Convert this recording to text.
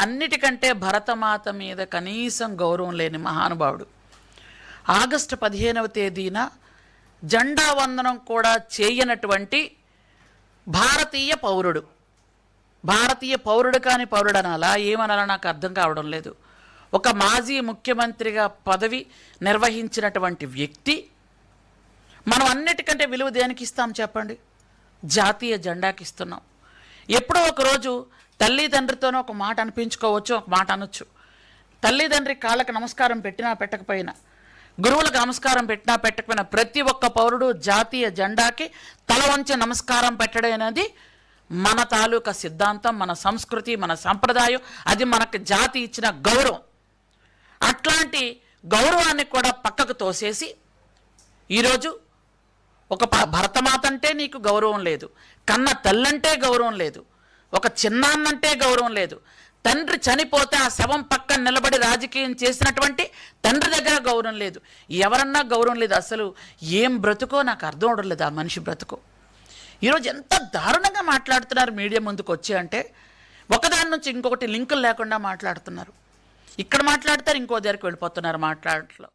అన్నిటికంటే భరతమాత మీద కనీసం గౌరవం లేని మహానుభావుడు. ఆగస్టు 15వ తేదీన జెండా వందనం కూడా చేయనటువంటి భారతీయ పౌరుడు. భారతీయ పౌరుడు కాని పౌరుడు అనాలా ఏమనాలా నాకు అర్థం కావడం లేదు. ఒక మాజీ ముఖ్యమంత్రిగా పదవి నిర్వహించినటువంటి వ్యక్తి మనం అన్నిటికంటే విలువ దేనికి ఇస్తాం చెప్పండి? జాతీయ జెండాకి ఇస్తున్నాం. ఎప్పుడో ఒకరోజు తల్లిదండ్రితోనూ ఒక మాట అనిపించుకోవచ్చు, ఒక మాట అనొచ్చు. తల్లిదండ్రి కాళ్ళకు నమస్కారం పెట్టినా పెట్టకపోయినా, గురువులకు నమస్కారం పెట్టినా పెట్టకపోయినా ప్రతి ఒక్క పౌరుడు జాతీయ జెండాకి తల వంచి నమస్కారం పెట్టడం అనేది మన తాలూకా సిద్ధాంతం, మన సంస్కృతి, మన సంప్రదాయం. అది మనకు జాతి ఇచ్చిన గౌరవం. అట్లాంటి గౌరవాన్ని కూడా పక్కకు తోసేసి ఈరోజు ఒక భరతమాత అంటే నీకు గౌరవం లేదు, కన్న తల్లంటే గౌరవం లేదు, ఒక చిన్నాన్నంటే గౌరవం లేదు, తండ్రి చనిపోతే ఆ శవం పక్కన నిలబడి రాజకీయం చేసినటువంటి తండ్రి దగ్గర గౌరవం లేదు, ఎవరన్నా గౌరవం లేదు. అసలు ఏం బ్రతుకో నాకు అర్థం అవడం లేదు ఆ మనిషి బ్రతుకో. ఈరోజు ఎంత దారుణంగా మాట్లాడుతున్నారు మీడియా ముందుకు వచ్చి అంటే, ఒకదాని నుంచి ఇంకొకటి లింకులు లేకుండా మాట్లాడుతున్నారు. ఇక్కడ మాట్లాడతారు, ఇంకో దగ్గరికి వెళ్ళిపోతున్నారు మాట్లాడట్లో.